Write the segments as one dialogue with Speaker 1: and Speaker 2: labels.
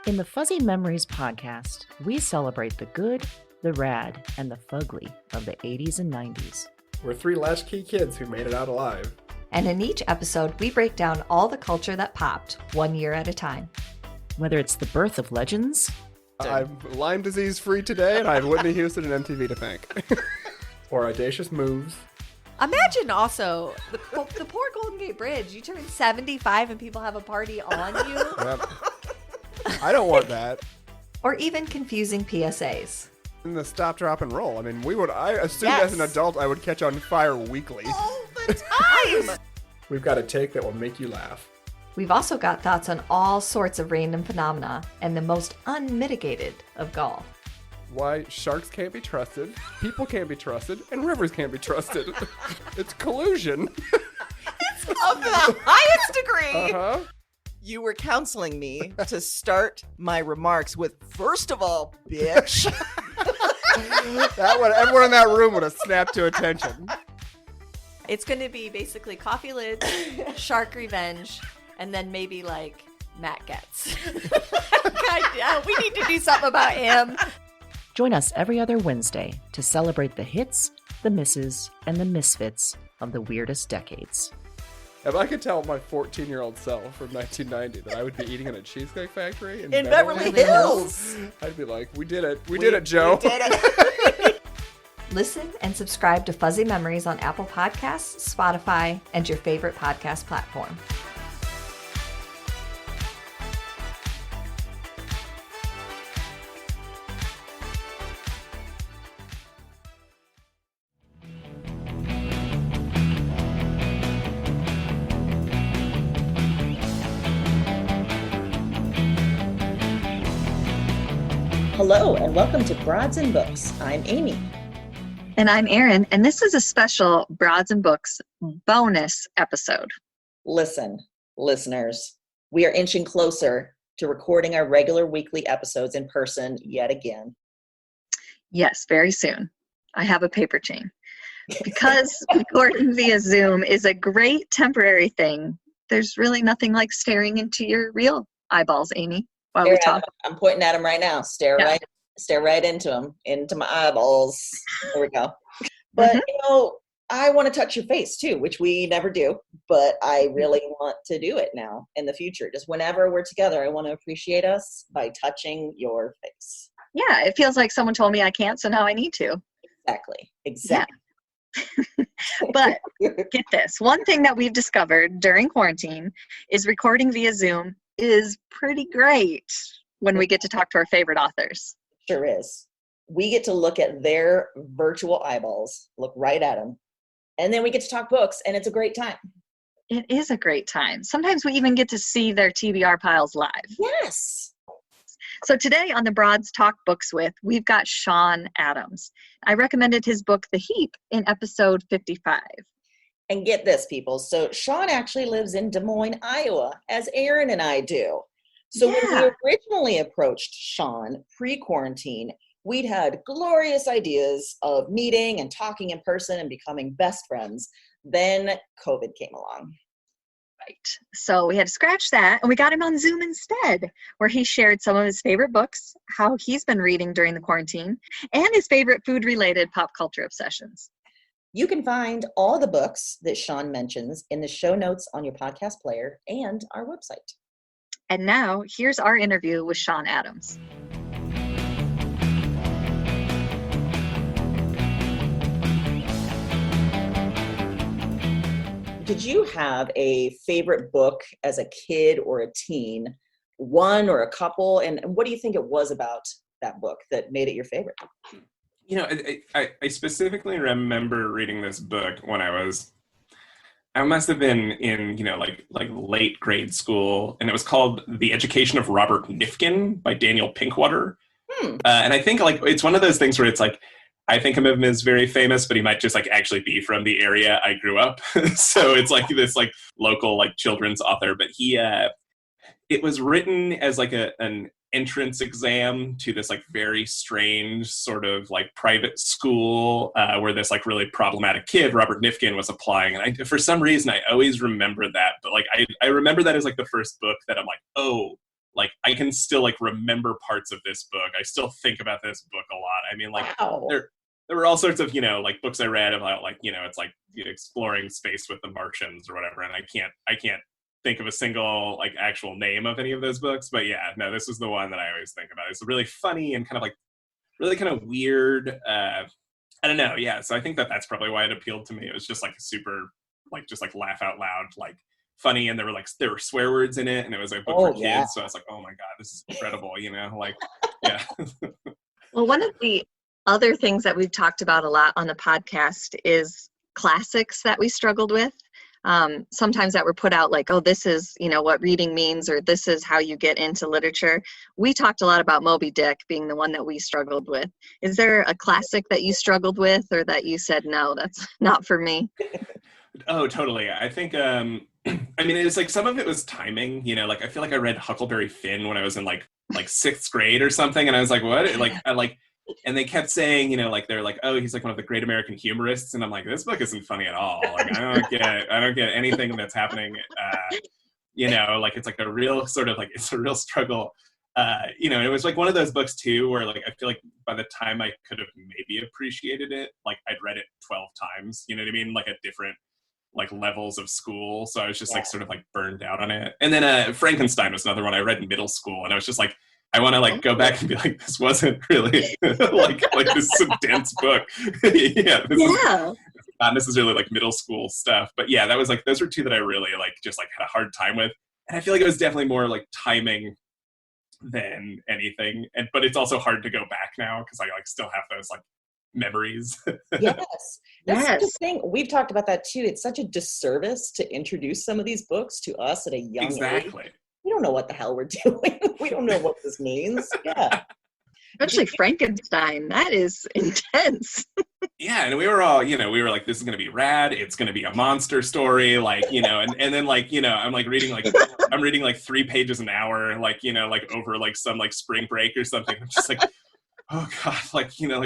Speaker 1: In the Fuzzy Memories podcast, we celebrate the good, the rad, and the fugly of the 80s and 90s.
Speaker 2: We're three latchkey kids who made it out alive.
Speaker 3: And in each episode, we break down all the culture that popped, 1 year at a time.
Speaker 1: Whether it's the birth of legends...
Speaker 2: I'm Lyme disease free today, and I have Whitney Houston and MTV to thank. Or audacious moves.
Speaker 3: Imagine also the poor Golden Gate Bridge. You turn 75 and people have a party on you.
Speaker 2: Yep. I don't want that.
Speaker 3: Or even confusing PSAs.
Speaker 2: And the stop, drop, and roll. I mean, I assumed
Speaker 3: Yes.
Speaker 2: as an adult I would catch on fire weekly.
Speaker 3: All the time!
Speaker 2: We've got a take that will make you laugh.
Speaker 3: We've also got thoughts on all sorts of random phenomena and the most unmitigated of golf.
Speaker 2: Why sharks can't be trusted, people can't be trusted, and rivers can't be trusted. It's collusion.
Speaker 4: Of the highest degree.
Speaker 2: Uh-huh.
Speaker 4: You were counseling me to start my remarks with, first of all, bitch.
Speaker 2: Everyone in that room would have snapped to attention.
Speaker 3: It's going to be basically coffee lids, shark revenge, and then maybe like Matt Getz. God, we need to do something about him.
Speaker 1: Join us every other Wednesday to celebrate the hits, the misses, and the misfits of the weirdest decades.
Speaker 2: If I could tell my 14-year-old self from 1990 that I would be eating in a Cheesecake Factory in
Speaker 4: Beverly Hills.
Speaker 2: I'd be like, we did it. We did it, Joe.
Speaker 4: We did it.
Speaker 3: Listen and subscribe to Fuzzy Memories on Apple Podcasts, Spotify, and your favorite podcast platform.
Speaker 5: Hello and welcome to Broads and Books. I'm Amy.
Speaker 6: And I'm Erin, and this is a special Broads and Books bonus episode.
Speaker 5: Listen, listeners, we are inching closer to recording our regular weekly episodes in person yet again.
Speaker 6: Yes, very soon. I have a paper chain. Because recording via Zoom is a great temporary thing, there's really nothing like staring into your real eyeballs, Amy, while we talk.
Speaker 5: I'm pointing at him right now. Stare right into him, into my eyeballs. There we go. But, I want to touch your face too, which we never do, but I really want to do it now in the future. Just whenever we're together, I want to appreciate us by touching your face.
Speaker 6: Yeah, it feels like someone told me I can't, so now I need to.
Speaker 5: Exactly.
Speaker 6: Yeah. But get this. One thing that we've discovered during quarantine is recording via Zoom is pretty great when we get to talk to our favorite authors.
Speaker 5: Sure is. We get to look at their virtual eyeballs, look right at them, and then we get to talk books, and it's a great time.
Speaker 6: It is a great time. Sometimes we even get to see their TBR piles live.
Speaker 5: Yes.
Speaker 6: So today on the Broads Talk Books With, we've got Sean Adams. I recommended his book, The Heap, in episode 55.
Speaker 5: And get this, people. So Sean actually lives in Des Moines, Iowa, as Erin and I do. So when we originally approached Sean pre-quarantine, we'd had glorious ideas of meeting and talking in person and becoming best friends. Then COVID came along.
Speaker 6: Right. So we had to scratch that, and we got him on Zoom instead, where he shared some of his favorite books, how he's been reading during the quarantine, and his favorite food-related pop culture obsessions.
Speaker 5: You can find all the books that Sean mentions in the show notes on your podcast player and our website.
Speaker 6: And now, here's our interview with Sean Adams.
Speaker 5: Did you have a favorite book as a kid or a teen, one or a couple? And what do you think it was about that book that made it your favorite?
Speaker 7: I specifically remember reading this book when I must have been in, like late grade school, and it was called The Education of Robert Nifkin by Daniel Pinkwater. And I think it's one of those things where it's like, I think of him as very famous, but he might just actually be from the area I grew up. So it's like this local children's author, but it was written as an entrance exam to this very strange sort of private school where this really problematic kid, Robert Nifkin, was applying. And for some reason, I always remember that. But I remember that as the first book that I'm like I can still like remember parts of this book. I still think about this book a lot. I mean, like
Speaker 5: Wow.
Speaker 7: there were all sorts of, you know, like books I read about like, you know, it's like, you know, exploring space with the Martians or whatever, and I can't think of a single like actual name of any of those books, but yeah, no, this is the one that I always think about. It's really funny and kind of like really kind of weird. I don't know, yeah. So I think that that's probably why it appealed to me. It was just like a super like just like laugh out loud like funny, and there were swear words in it, and it was a book for kids.
Speaker 5: Yeah.
Speaker 7: So I was like, oh my god, this is incredible, you know, like yeah.
Speaker 6: Well, one of the other things that we've talked about a lot on the podcast is classics that we struggled with. Sometimes that were put out like, oh, this is, you know, what reading means, or this is how you get into literature. We talked a lot about Moby Dick being the one that we struggled with. Is there a classic that you struggled with, or that you said, no, that's not for me?
Speaker 7: Oh, totally. I think, I mean, it's like some of it was timing, you know, like I feel like I read Huckleberry Finn when I was in like sixth grade or something. And I was like, what? And they kept saying, you know, like they're like, oh, he's like one of the great American humorists. And I'm like, this book isn't funny at all. Like, I don't get anything that's happening. You know, like it's like a real sort of like, it's a real struggle. You know, it was like one of those books too, where like, I feel like by the time I could have maybe appreciated it, like I'd read it 12 times, you know what I mean? Like at different like levels of school. So I was just like sort of like burned out on it. And then Frankenstein was another one I read in middle school. And I was just like, I want to like go back and be like, this wasn't really like this is a dense book. Yeah, this is not necessarily like middle school stuff. But yeah, that was like, those were two that I really like just like had a hard time with. And I feel like it was definitely more like timing than anything. But it's also hard to go back now because I like still have those like memories.
Speaker 5: Yes. That's such a thing. We've talked about that too. It's such a disservice to introduce some of these books to us at a young age. We don't know what the hell we're doing. We don't know what this means. Yeah.
Speaker 6: Especially Frankenstein. That is intense.
Speaker 7: Yeah, and we were all, you know, we were like, this is going to be rad. It's going to be a monster story. Like, you know, and then like, you know, I'm reading like 3 pages an hour, like, you know, like over like some like spring break or something. I'm just like, oh God, like, you know,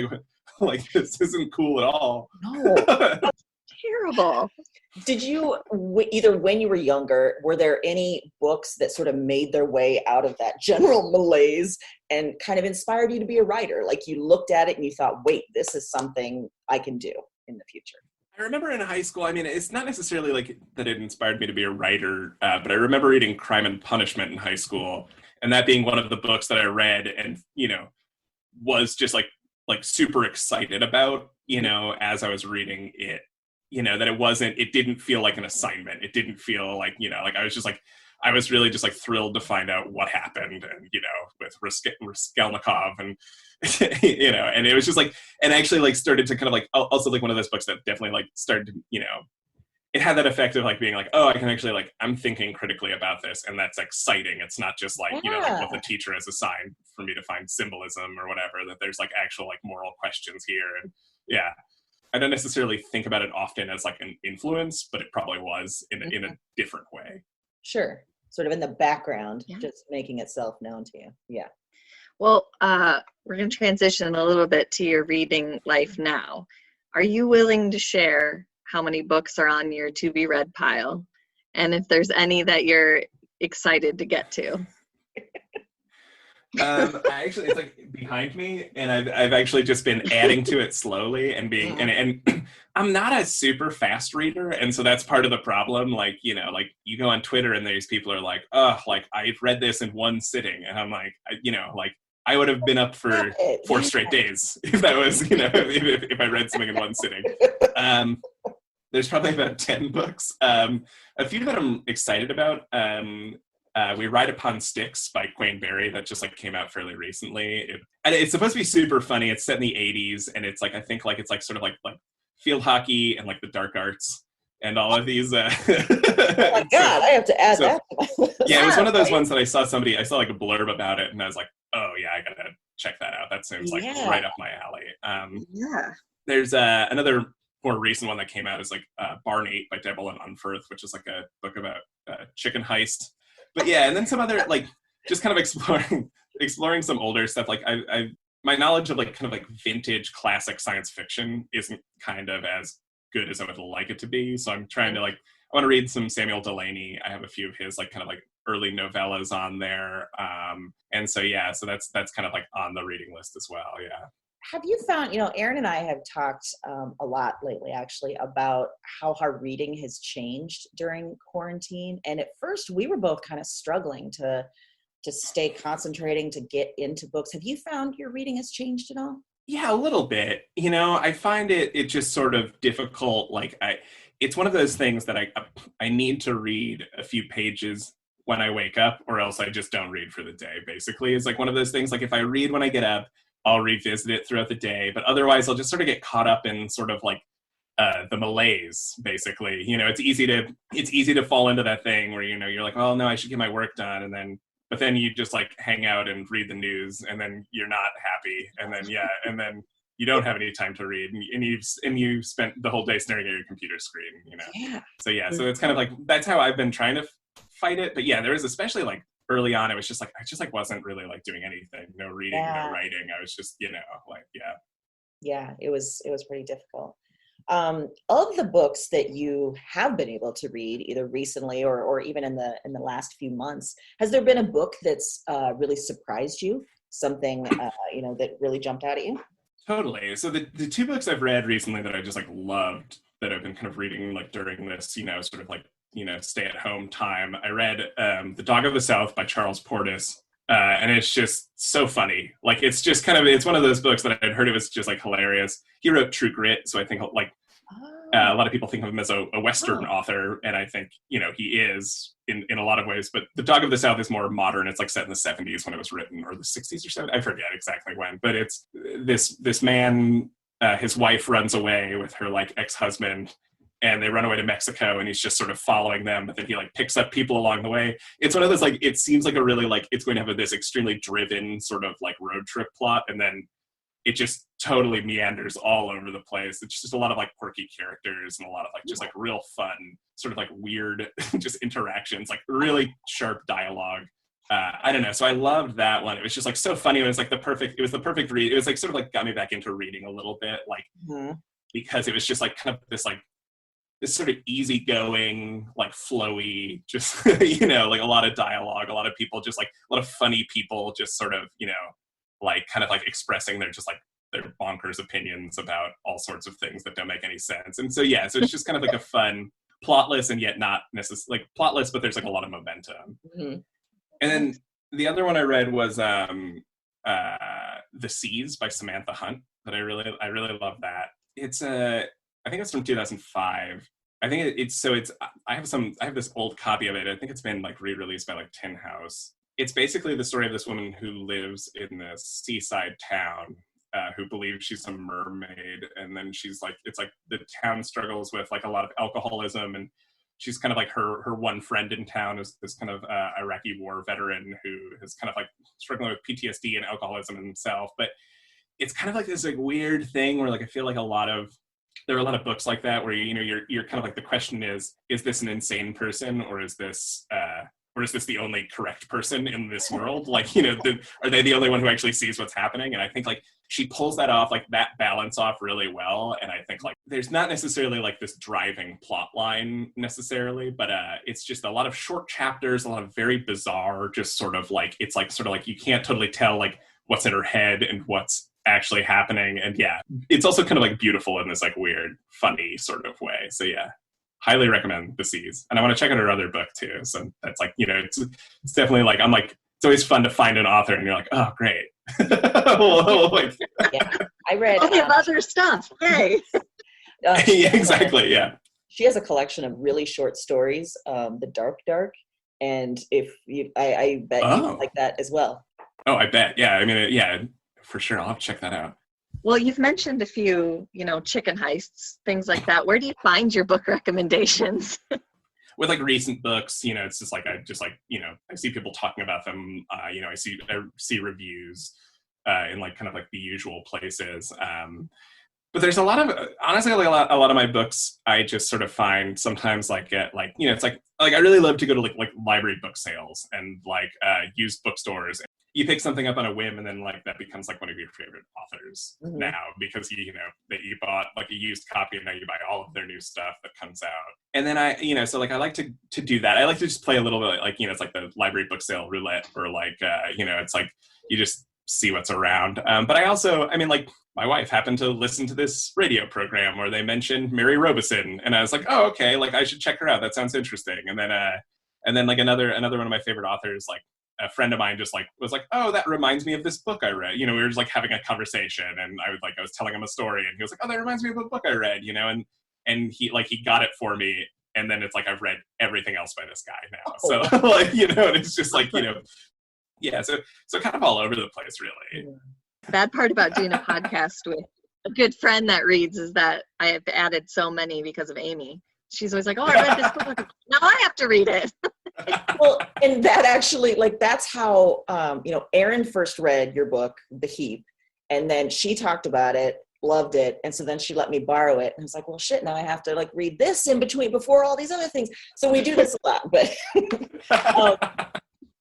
Speaker 7: like this isn't cool at all.
Speaker 5: No.
Speaker 6: Terrible.
Speaker 5: Did you, either when you were younger, were there any books that sort of made their way out of that general malaise and kind of inspired you to be a writer? Like you looked at it and you thought, wait, this is something I can do in the future.
Speaker 7: I remember in high school, I mean, it's not necessarily like that it inspired me to be a writer, but I remember reading Crime and Punishment in high school, and that being one of the books that I read and, you know, was just like super excited about, you know, as I was reading it. You know, that it didn't feel like an assignment. It didn't feel like, you know, like I was really just like thrilled to find out what happened, and, you know, with Raskolnikov and, you know, and it was just like, and actually like started to kind of like, also like one of those books that definitely like started to, you know, it had that effect of like being like, oh, I can actually like, I'm thinking critically about this, and that's exciting. It's not just like, you know, like what the teacher has assigned for me to find symbolism or whatever, that there's like actual like moral questions here. And yeah. I don't necessarily think about it often as like an influence, but it probably was in a different way.
Speaker 5: Sure. Sort of in the background, just making itself known to you. Yeah.
Speaker 6: Well, we're going to transition a little bit to your reading life now. Are you willing to share how many books are on your to be read pile? And if there's any that you're excited to get to?
Speaker 7: Actually, it's like behind me, and I've actually just been adding to it slowly and being, and I'm not a super fast reader, and so that's part of the problem. Like, you know, like you go on Twitter and there's people are like, oh, like I've read this in one sitting, and I'm like, you know, like I would have been up for 4 straight days if that was, you know, if I read something in one sitting. There's probably about 10 books. A few that I'm excited about. We Ride Upon Sticks by Quayne Barry that just like came out fairly recently. It's supposed to be super funny. It's set in the 80s, and it's like, I think like it's like sort of like field hockey and like the dark arts and all of these. Oh
Speaker 5: my God, I have to add that.
Speaker 7: Yeah, it was one of those ones that I saw like a blurb about it, and I was like, oh yeah, I gotta check that out. That seems like right up my alley. There's another more recent one that came out is like Barn 8 by Devil and Unferth, which is like a book about chicken heist. But yeah, and then some other like just kind of exploring some older stuff. Like my knowledge of like kind of like vintage classic science fiction isn't kind of as good as I would like it to be. So I'm trying to like, I want to read some Samuel Delany. I have a few of his like kind of like early novellas on there. And so, yeah, so that's kind of like on the reading list as well. Yeah.
Speaker 5: Have you found, Aaron and I have talked a lot lately, actually, about how our reading has changed during quarantine. And at first, we were both kind of struggling to stay concentrating, to get into books. Have you found your reading has changed at all?
Speaker 7: Yeah, a little bit. I find it just sort of difficult. Like it's one of those things that I need to read a few pages when I wake up, or else I just don't read for the day. Basically, it's like one of those things. Like if I read when I get up, I'll revisit it throughout the day. But otherwise, I'll just sort of get caught up in sort of like the malaise. Basically, it's easy to fall into that thing where you're like, oh no, I should get my work done, but then you just like hang out and read the news, and then you're not happy, and then you don't have any time to read, and you've spent the whole day staring at your computer screen.
Speaker 5: Yeah.
Speaker 7: So it's kind of like that's how I've been trying to fight it. But yeah, there was especially like early on, it was just like I just like wasn't really like doing anything, no reading, no writing. I was just like
Speaker 5: Yeah, it was pretty difficult. Of the books that you have been able to read, either recently or even in the last few months, has there been a book that's really surprised you? Something that really jumped out at you?
Speaker 7: Totally. So the two books I've read recently that I just like loved, that I've been kind of reading like during this sort of like stay at home time. I read The Dog of the South by Charles Portis. And it's just so funny. Like, it's just it's one of those books that I'd heard it was just like hilarious. He wrote True Grit. So I think like a lot of people think of him as a Western author. And I think, he is in a lot of ways, but The Dog of the South is more modern. It's like set in the 70s when it was written, or the 60s or 70s. I forget exactly when, but it's this man, his wife runs away with her like ex-husband, and they run away to Mexico, and he's just sort of following them, but then he like picks up people along the way. It's one of those, like, it seems like a really like, it's going to have this extremely driven sort of like road trip plot. And then it just totally meanders all over the place. It's just a lot of like quirky characters and a lot of like, just like real fun, sort of like weird, just interactions, like really sharp dialogue. I don't know. So I loved that one. It was just like so funny. It was the perfect read. It was like sort of like got me back into reading a little bit, like, because it was just like kind of this sort of easygoing, like flowy, just, like a lot of dialogue, a lot of people, just like a lot of funny people, just sort of, like kind of like expressing their bonkers opinions about all sorts of things that don't make any sense. And so, yeah, so it's just kind of like a fun, plotless and yet not necessarily like plotless, but there's like a lot of momentum. Mm-hmm. And then the other one I read was The Seas by Samantha Hunt, that I really love that. It's I think it's from 2005. I think I have this old copy of it. I think it's been like re-released by like Tin House. It's basically the story of this woman who lives in this seaside town, who believes she's a mermaid. And then she's like, it's like the town struggles with like a lot of alcoholism, and she's kind of like her one friend in town is this kind of Iraqi war veteran who is kind of like struggling with PTSD and alcoholism himself. But it's kind of like this like weird thing where like I feel like there are a lot of books like that where you're kind of like, the question is this an insane person, or is this the only correct person in this world? Like, are they the only one who actually sees what's happening? And I think like she pulls that off, like that balance off really well. And I think like there's not necessarily like this driving plot line necessarily, but it's just a lot of short chapters, a lot of very bizarre, just sort of like, it's like sort of like you can't totally tell like what's in her head and what's actually happening. And yeah, it's also kind of like beautiful in this like weird, funny sort of way. So yeah, highly recommend The Seas. And I want to check out her other book too. So that's like, it's definitely like, I'm like, it's always fun to find an author and you're like, oh, great.
Speaker 5: Yeah, I read
Speaker 6: other stuff. Yay.
Speaker 7: Yeah, exactly. Yeah.
Speaker 5: She has a collection of really short stories, The Dark. And if you, I bet you would like that as well.
Speaker 7: Oh, I bet. Yeah. I mean, yeah, for sure. I'll have to check that out.
Speaker 6: Well, you've mentioned a few, chicken heists, things like that. Where do you find your book recommendations?
Speaker 7: With like recent books, it's just like, I see people talking about them. I see reviews in like kind of like the usual places. But there's a lot of, honestly, like a lot of my books, I just sort of find sometimes like at like, you know, it's like I really love to go to like library book sales and like used bookstores. You pick something up on a whim and then like that becomes like one of your favorite authors now because you know, that you bought like a used copy and now you buy all of their new stuff that comes out. And then I, you know, so like I like to do that. I like to just play a little bit like, you know, it's like the library book sale roulette or like, you know, it's like you just see what's around. But I also, I mean, like my wife happened to listen to this radio program where they mentioned Mary Robeson, and I was like, oh, okay, like I should check her out. That sounds interesting. And then like another one of my favorite authors, like a friend of mine just like was like, oh, that reminds me of this book I read. You know, we were just like having a conversation, and I was telling him a story, and he was like, oh, that reminds me of a book I read. You know, and he got it for me. And then it's like I've read everything else by this guy now. So like, you know, and it's just like, you know. Yeah, so kind of all over the place, really.
Speaker 6: Bad part about doing a podcast with a good friend that reads is that I have added so many because of Amy. She's always like, oh, I read this book. Now I have to read it.
Speaker 5: Well, and that actually, like, that's how, you know, Erin first read your book, The Heap, and then she talked about it, loved it, and so then she let me borrow it, and I was like, well, shit, now I have to, like, read this in between before all these other things. So we do this a lot, but...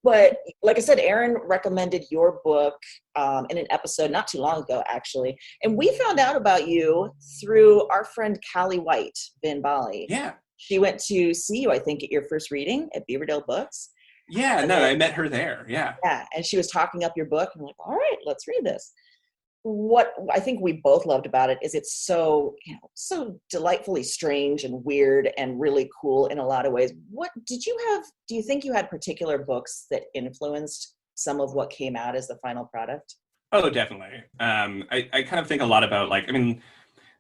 Speaker 5: But like I said, Erin recommended your book in an episode not too long ago, actually. And we found out about you through our friend Callie White, Bin Bali.
Speaker 7: Yeah.
Speaker 5: She went to see you, I think, at your first reading at Beaverdale Books.
Speaker 7: Yeah, no, I met her there. Yeah.
Speaker 5: Yeah, and she was talking up your book. And I'm like, all right, let's read this. What I think we both loved about it is it's so, you know, so delightfully strange and weird and really cool in a lot of ways. What did you have? Do you think you had particular books that influenced some of what came out as the final product?
Speaker 7: Oh, definitely. I kind of think a lot about like, I mean,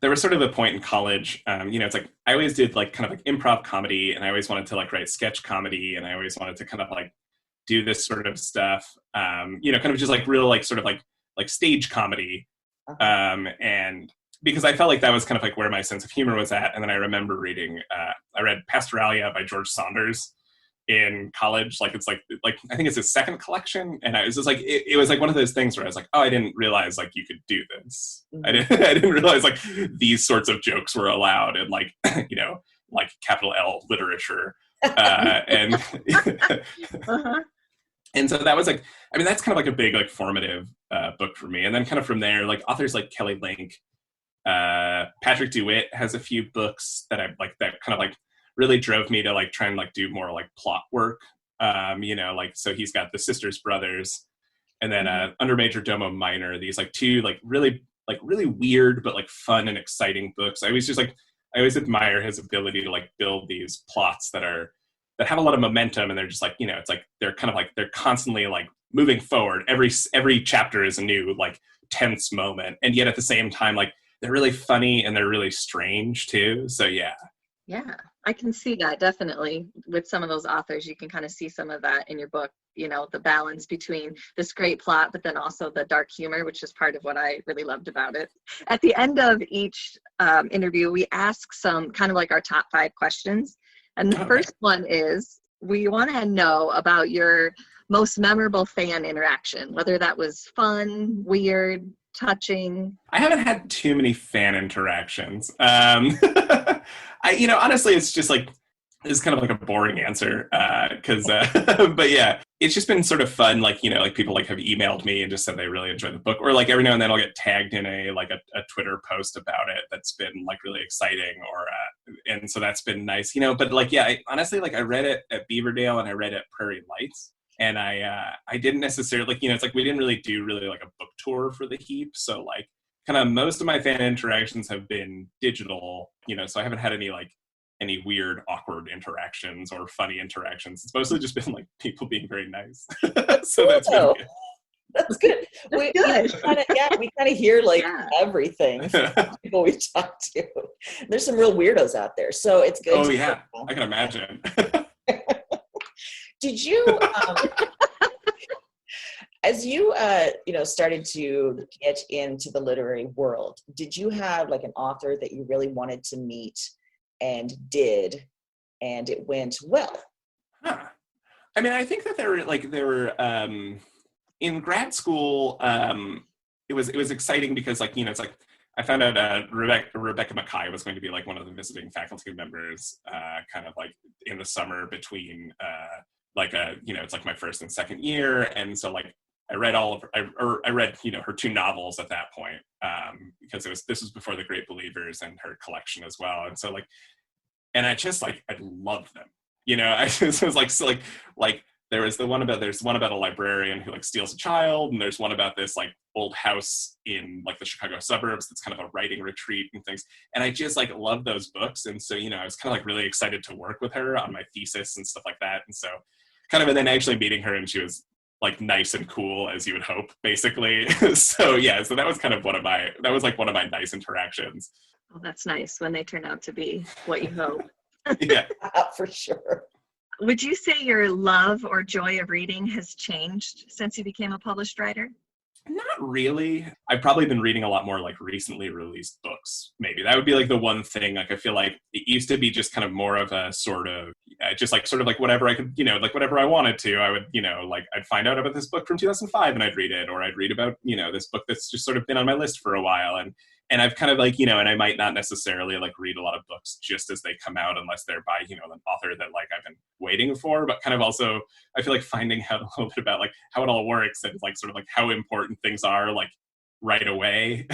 Speaker 7: there was sort of a point in college, you know, it's like I always did like kind of like improv comedy, and I always wanted to like write sketch comedy, and I always wanted to kind of like do this sort of stuff, you know, kind of just like real like sort of like stage comedy. And because I felt like that was kind of like where my sense of humor was at. And then I remember reading, I read Pastoralia by George Saunders in college. Like, it's like I think it's his second collection. And I was just like, it was like one of those things where I was like, oh, I didn't realize like you could do this. I didn't realize like these sorts of jokes were allowed in like, you know, like capital L literature. And And so that was like, I mean, that's kind of like a big, like formative book for me. And then kind of from there, like authors like Kelly Link, Patrick DeWitt has a few books that I like that kind of like really drove me to like try and like do more like plot work. You know, like, so he's got The Sisters Brothers and then Under Major Domo Minor, these like two like really weird, but like fun and exciting books. I always admire his ability to like build these plots that have a lot of momentum, and they're just like, you know, it's like they're kind of like they're constantly like moving forward. Every chapter is a new like tense moment, and yet at the same time like they're really funny and they're really strange too. So yeah,
Speaker 6: I can see that definitely with some of those authors. You can kind of see some of that in your book, you know, the balance between this great plot but then also the dark humor, which is part of what I really loved about it. At the end of each interview, we ask some kind of like our top 5 questions. And the first one is, we want to know about your most memorable fan interaction, whether that was fun, weird, touching.
Speaker 7: I haven't had too many fan interactions. You know, honestly, it's just like, it's kind of like a boring answer, but yeah, it's just been sort of fun. Like, you know, like people like have emailed me and just said they really enjoyed the book, or like every now and then I'll get tagged in a Twitter post about it that's been like really exciting, or and so that's been nice, you know. But like, yeah, honestly, like I read it at Beaverdale and I read it at Prairie Lights, and I didn't necessarily like, you know, it's like we didn't really do like a book tour for The Heap, so like kind of most of my fan interactions have been digital, you know, so I haven't had any weird, awkward interactions or funny interactions. It's mostly just been like people being very nice. So that's been good.
Speaker 5: That's good. We kind of hear like everything from people we talk to. There's some real weirdos out there, so it's good.
Speaker 7: Oh yeah, I can imagine.
Speaker 5: Did you, as you you know, started to get into the literary world, did you have like an author that you really wanted to meet and did, and it went well?
Speaker 7: I mean, I think that there were in grad school, it was exciting because, like, you know, it's like I found out Rebecca Mackay was going to be like one of the visiting faculty members, kind of like in the summer between it's like my first and second year, and so like I read I read her 2 novels at that point, because this was before The Great Believers and her collection as well, and so like, and I just like I loved them, I just was like, so like there's one about a librarian who like steals a child, and there's one about this like old house in like the Chicago suburbs that's kind of a writing retreat and things, and I just like love those books, and so I was kind of like really excited to work with her on my thesis and stuff like that, and so kind of, and then actually meeting her, and she was like nice and cool as you would hope, basically. So that was kind of one of my nice interactions.
Speaker 6: Oh, that's nice when they turn out to be what you hope.
Speaker 7: Yeah.
Speaker 5: For sure.
Speaker 6: Would you say your love or joy of reading has changed since you became a published writer?
Speaker 7: Not really. I've probably been reading a lot more like recently released books. Maybe that would be like the one thing. Like I feel like it used to be just kind of more of a sort of whatever I could, like whatever I wanted to, I would, like I'd find out about this book from 2005 and I'd read it, or I'd read about, this book that's just sort of been on my list for a while. And I've kind of like, and I might not necessarily like read a lot of books just as they come out unless they're by, an author that like I've been waiting for, but kind of also I feel like finding out a little bit about like how it all works and like sort of like how important things are like right away.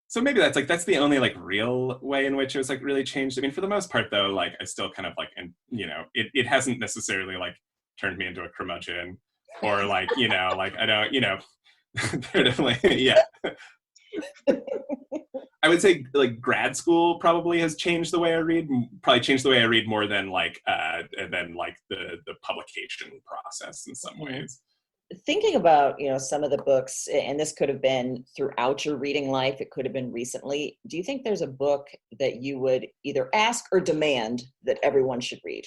Speaker 7: So maybe that's the only like real way in which it was like really changed. I mean, for the most part though, like I still kind of like, and it hasn't necessarily like turned me into a curmudgeon or like, like I don't, they're definitely, yeah. I would say like grad school probably has changed the way I read, more than like the publication process in some ways.
Speaker 5: Thinking about, some of the books, and this could have been throughout your reading life, it could have been recently. Do you think there's a book that you would either ask or demand that everyone should read?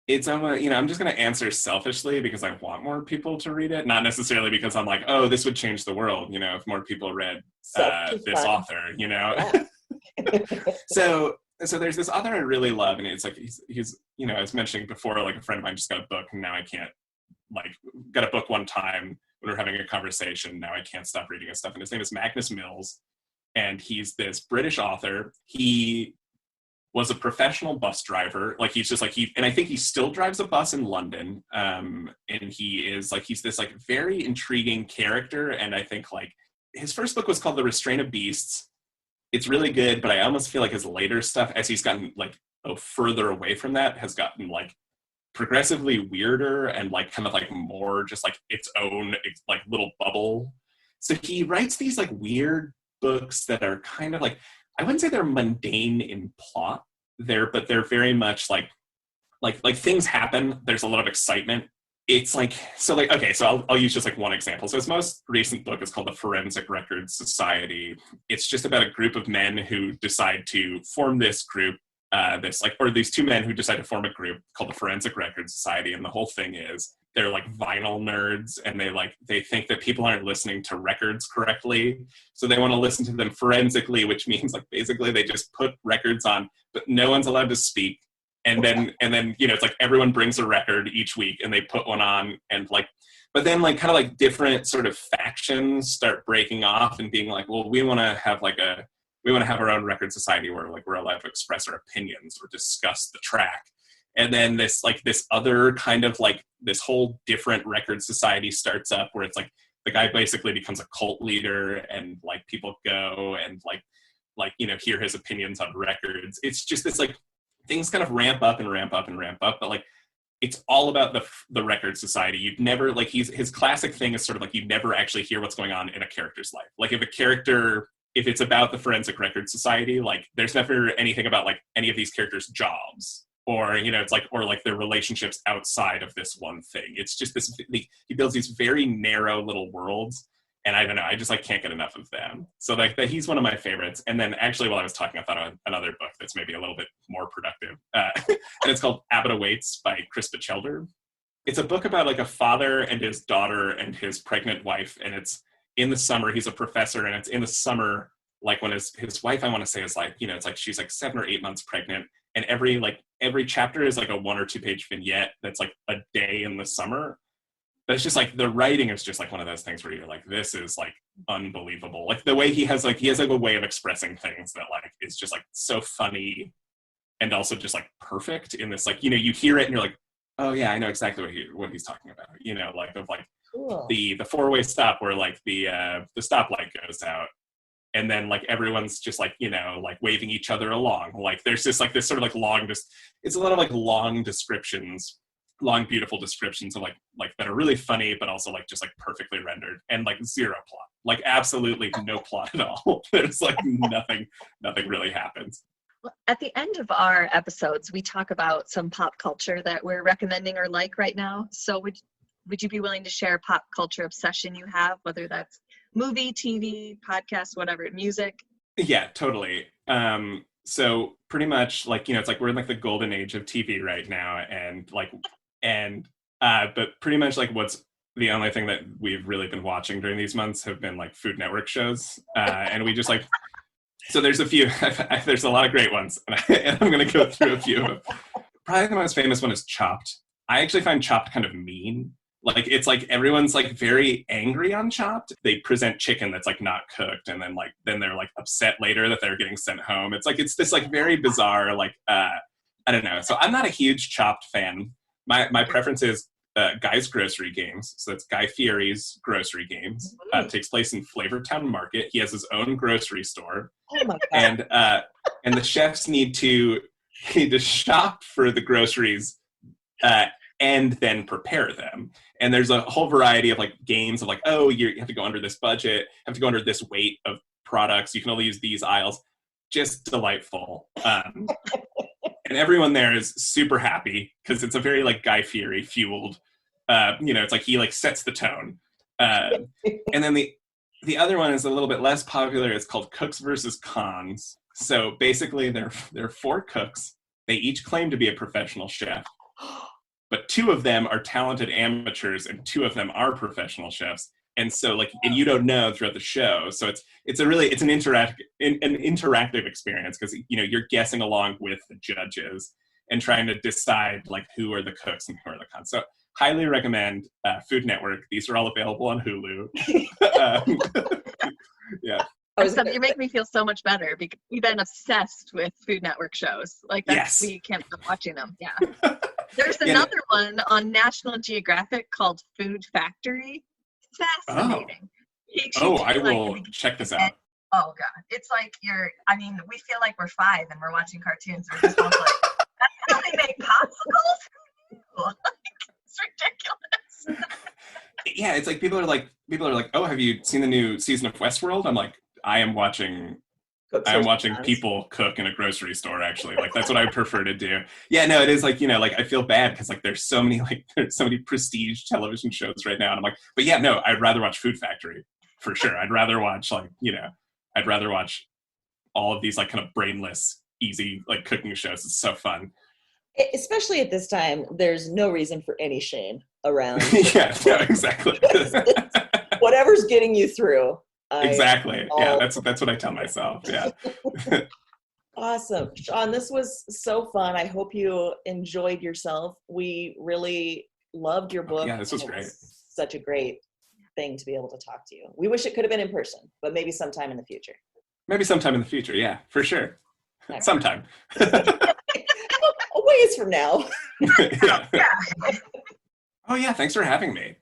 Speaker 7: It's, I'm just going to answer selfishly because I want more people to read it, not necessarily because I'm like, oh, this would change the world, if more people read this author,
Speaker 5: Yeah.
Speaker 7: So there's this author I really love, and it's like, he's I was mentioning before, like a friend of mine just got a book, and now I can't, like, got a book one time when we were having a conversation, now I can't stop reading his stuff, and his name is Magnus Mills, and he's this British author. He was a professional bus driver. Like he's just like, and I think he still drives a bus in London. And he's this like very intriguing character. And I think like his first book was called The Restraint of Beasts. It's really good, but I almost feel like his later stuff, as he's gotten like further away from that, has gotten like progressively weirder and like kind of like more just like its own like little bubble. So he writes these like weird books that are kind of like, I wouldn't say they're mundane in plot but they're very much like things happen. There's a lot of excitement. It's like, so like, okay, so I'll use just like one example. So his most recent book is called The Forensic Records Society. It's just about a group of men who decide to form this group, these 2 men who decide to form a group called the Forensic Records Society. And the whole thing is they're like vinyl nerds, and they think that people aren't listening to records correctly. So they want to listen to them forensically, which means like basically they just put records on, but no one's allowed to speak. And then, it's like everyone brings a record each week and they put one on, and like, but then like kind of like different sort of factions start breaking off and being like, well, we want to have our own record society where like we're allowed to express our opinions or discuss the track. And then this other kind of like this whole different record society starts up where it's like the guy basically becomes a cult leader, and like people go and like hear his opinions on records. It's just this like things kind of ramp up and ramp up and ramp up, but like it's all about the record society. You'd never like his classic thing is sort of like you never actually hear what's going on in a character's life. Like if it's about the Forensic Record Society, like there's never anything about like any of these characters' jobs or, it's like, or like their relationships outside of this one thing. It's just he builds these very narrow little worlds, and I don't know, I just like can't get enough of them. So like he's one of my favorites. And then actually while I was talking, I thought of another book that's maybe a little bit more productive. And it's called Abbott Awaits by Chris Batchelder. It's a book about like a father and his daughter and his pregnant wife. And it's in the summer, he's a professor, and it's in the summer, like when his wife, I want to say, is like, it's like she's like 7 or 8 months pregnant, and every chapter is like a 1 or 2 page vignette that's like a day in the summer. But it's just like the writing is just like one of those things where you're like, this is like unbelievable. Like the way he has like a way of expressing things that like is just like so funny and also just like perfect in this, like, you know, you hear it and you're like, oh yeah, I know exactly what he's talking about. You know, like of like
Speaker 5: Cool.
Speaker 7: the four-way stop where like the stoplight goes out and then like everyone's just like, you know, like waving each other along. Like there's just like this sort of like long, just it's a lot of like long descriptions, long beautiful descriptions of like that are really funny but also like just like perfectly rendered and like zero plot, like absolutely no plot at all. There's like nothing really happens.
Speaker 6: Well, at the end of our episodes, we talk about some pop culture that we're recommending or like right now. So would you be willing to share a pop culture obsession you have, whether that's movie, TV, podcast, whatever, music?
Speaker 7: Yeah, totally. So pretty much like, you know, it's like we're in like the golden age of TV right now, but pretty much like what's the only thing that we've really been watching during these months have been like Food Network shows, and we just like, so there's a few, there's a lot of great ones, and I'm going to go through a few of them. Probably the most famous one is Chopped. I actually find Chopped kind of mean. Like, it's like everyone's like very angry on Chopped. They present chicken that's like not cooked, and then they're like upset later that they're getting sent home. It's like, it's this like very bizarre, like, I don't know. So I'm not a huge Chopped fan. My preference is Guy's Grocery Games. So that's Guy Fieri's Grocery Games. Takes place in Flavortown Market. He has his own grocery store.
Speaker 5: Oh my God.
Speaker 7: And the chefs need to shop for the groceries and then prepare them. And there's a whole variety of like games of like, oh, you have to go under this budget, have to go under this weight of products. You can only use these aisles. Just delightful. And everyone there is super happy because it's a very like Guy Fieri fueled, you know, it's like he like sets the tone. And then the other one is a little bit less popular. It's called Cooks versus Cons. So basically there are 4 cooks. They each claim to be a professional chef, but 2 of them are talented amateurs and 2 of them are professional chefs. And so like, and you don't know throughout the show. So it's an interactive experience because, you know, you're guessing along with the judges and trying to decide like who are the cooks and who are the cons. So highly recommend Food Network. These are all available on Hulu. Yeah.
Speaker 6: You make me feel so much better because we've been obsessed with Food Network shows. Like that's, we can't stop watching them. Yeah. There's another one on National Geographic called Food Factory. Fascinating.
Speaker 7: I will check this out.
Speaker 6: Oh God, it's like we feel like we're 5 and we're watching cartoons. We're just both like, that's how they make popsicles? It's ridiculous.
Speaker 7: Yeah, it's like people are like, oh, have you seen the new season of Westworld? I'm like, I am watching people cook in a grocery store, actually. Like, that's what I prefer to do. Yeah, no, it is like, you know, like I feel bad because like there's so many prestige television shows right now. And I'm like, but yeah, no, I'd rather watch Food Factory for sure. I'd rather watch all of these like kind of brainless, easy like cooking shows. It's so fun.
Speaker 5: Especially at this time, there's no reason for any shame around.
Speaker 7: Yeah, no, exactly.
Speaker 5: Whatever's getting you through.
Speaker 7: Exactly. Yeah, that's what I tell myself. Yeah.
Speaker 5: Awesome. Sean, this was so fun. I hope you enjoyed yourself. We really loved your book.
Speaker 7: Yeah, this was great.
Speaker 5: Such a great thing to be able to talk to you. We wish it could have been in person, but maybe sometime in the future.
Speaker 7: Maybe sometime in the future. Yeah, for sure. Okay. Sometime.
Speaker 5: A ways from now.
Speaker 7: Yeah. Oh yeah, thanks for having me.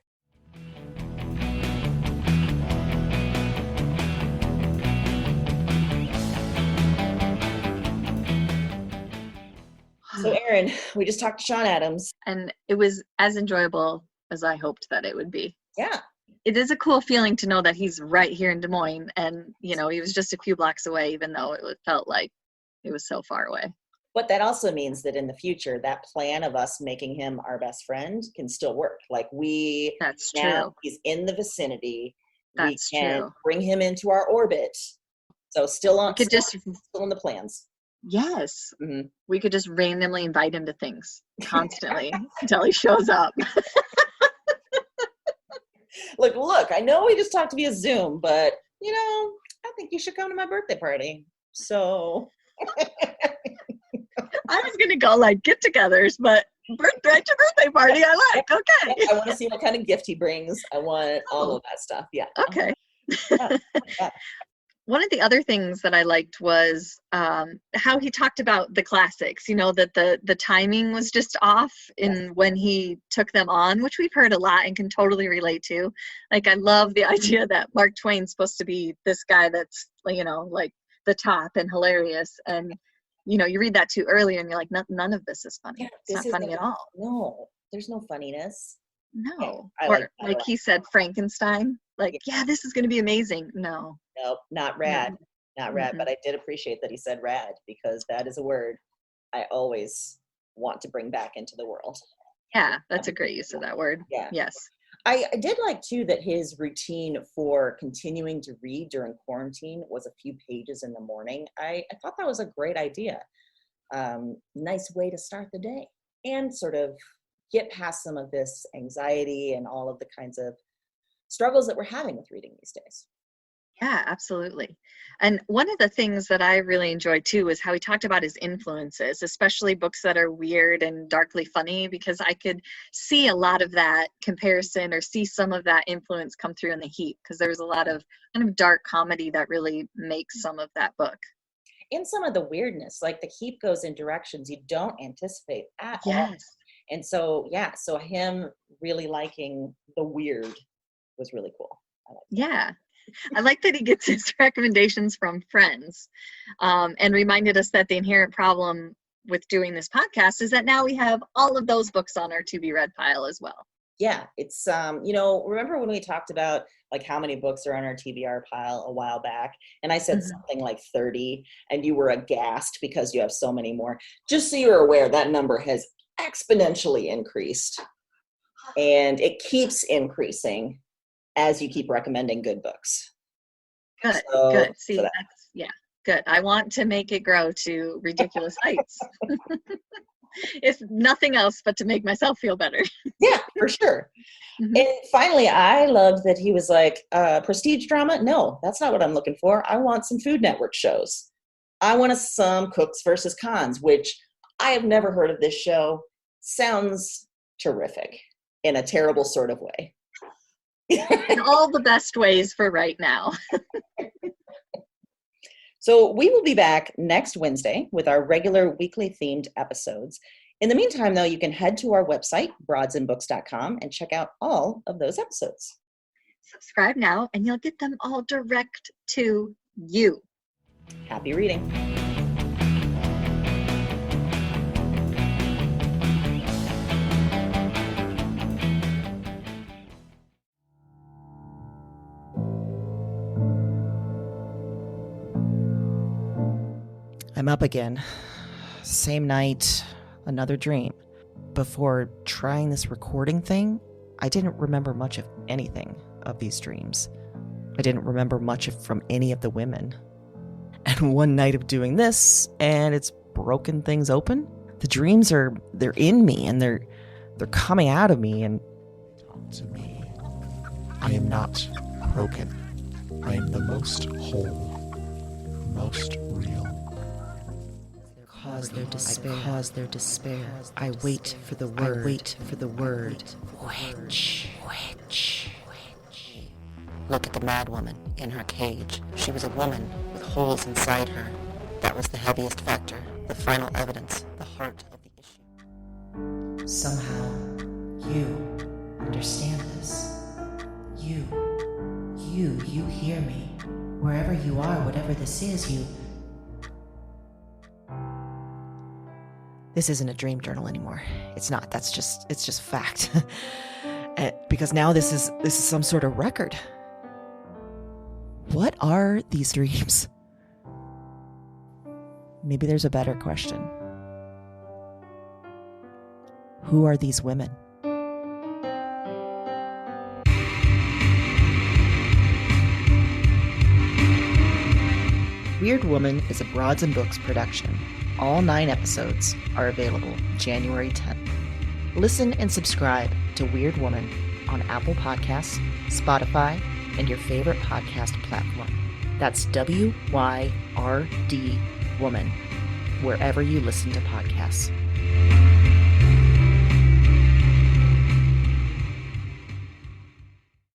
Speaker 5: So Erin, we just talked to Sean Adams.
Speaker 6: And it was as enjoyable as I hoped that it would be.
Speaker 5: Yeah.
Speaker 6: It is a cool feeling to know that he's right here in Des Moines and, you know, he was just a few blocks away, even though it felt like it was so far away.
Speaker 5: But that also means that in the future, that plan of us making him our best friend can still work. Like
Speaker 6: That's true.
Speaker 5: He's in the vicinity.
Speaker 6: That's
Speaker 5: we can
Speaker 6: true.
Speaker 5: bring him into our orbit. So still in the plans.
Speaker 6: Yes.
Speaker 5: Mm-hmm.
Speaker 6: We could just randomly invite him to things constantly until he shows up.
Speaker 5: Look, I know we just talked via Zoom, but, you know, I think you should come to my birthday party. So.
Speaker 6: I was going to go like get-togethers, but birthday party. I like. Okay.
Speaker 5: I want to see what kind of gift he brings. I want all of that stuff. Yeah.
Speaker 6: Okay.
Speaker 5: Yeah.
Speaker 6: One of the other things that I liked was how he talked about the classics, that the timing was just off in when he took them on, which we've heard a lot and can totally relate to. Like, I love the idea that Mark Twain's supposed to be this guy that's, like the top and hilarious. And, you read that too early and you're like, none of this is funny.
Speaker 5: Yeah,
Speaker 6: it's not funny at all.
Speaker 5: No, there's no funniness.
Speaker 6: No.
Speaker 5: I
Speaker 6: Or
Speaker 5: like
Speaker 6: he said, Frankenstein. Like, yeah, this is going to be amazing. No.
Speaker 5: Nope, not rad. Not rad.
Speaker 6: Mhm.
Speaker 5: But I did appreciate that he said rad, because that is a word I always want to bring back into the world.
Speaker 6: Yeah, that's a great use of that word.
Speaker 5: Yeah.
Speaker 6: Yes.
Speaker 5: I did like too that his routine for continuing to read during quarantine was a few pages in the morning. I thought that was a great idea. Nice way to start the day and sort of get past some of this anxiety and all of the kinds of struggles that we're having with reading these days.
Speaker 6: Yeah, absolutely. And one of the things that I really enjoyed too was how he talked about his influences, especially books that are weird and darkly funny, because I could see a lot of that comparison or see some of that influence come through in the Heap, because there was a lot of kind of dark comedy that really makes some of that book.
Speaker 5: And some of the weirdness, like the Heap goes in directions you don't anticipate at all.
Speaker 6: Yes.
Speaker 5: And so, so him really liking the weird was really cool.
Speaker 6: Yeah. I like that he gets his recommendations from friends, and reminded us that the inherent problem with doing this podcast is that now we have all of those books on our to be read pile as well.
Speaker 5: Yeah, it's, remember when we talked about like how many books are on our TBR pile a while back? And I said something like 30, and you were aghast because you have so many more. Just so you're aware, that number has exponentially increased, and it keeps increasing as you keep recommending good books.
Speaker 6: Good, good. See, that's good. I want to make it grow to ridiculous heights. If nothing else, but to make myself feel better.
Speaker 5: Yeah, for sure. And finally, I loved that he was like, prestige drama? No, that's not what I'm looking for. I want some Food Network shows. I want some cooks versus cons, which I have never heard of this show. Sounds terrific in a terrible sort of way.
Speaker 6: In all the best ways for right now.
Speaker 5: So we will be back next Wednesday with our regular weekly themed episodes. In the meantime, though, you can head to our website, broadsandbooks.com, and check out all of those episodes.
Speaker 6: Subscribe now, and you'll get them all direct to you.
Speaker 5: Happy reading.
Speaker 1: I'm up again. Same night, another dream. Before trying this recording thing, I didn't remember much of anything of these dreams. I didn't remember much from any of the women. And one night of doing this, and it's broken things open. The dreams they're in me, and they're coming out of me, and
Speaker 8: Talk to me. I am not broken. I am the most whole, most real.
Speaker 1: cause their despair. I wait for the word. Witch.
Speaker 9: Look at the mad woman in her cage. She was a woman with holes inside her. That was the heaviest factor, the final evidence, the heart of the issue.
Speaker 1: Somehow, you understand this. You hear me. Wherever you are, whatever this is, you... This isn't a dream journal anymore. It's not. It's just fact. Because now this is some sort of record. What are these dreams? Maybe there's a better question. Who are these women? Weird Woman is a Broads and Books production. All 9 episodes are available January 10th. Listen and subscribe to Weird Woman on Apple Podcasts, Spotify, and your favorite podcast platform. That's WYRD Woman, wherever you listen to podcasts.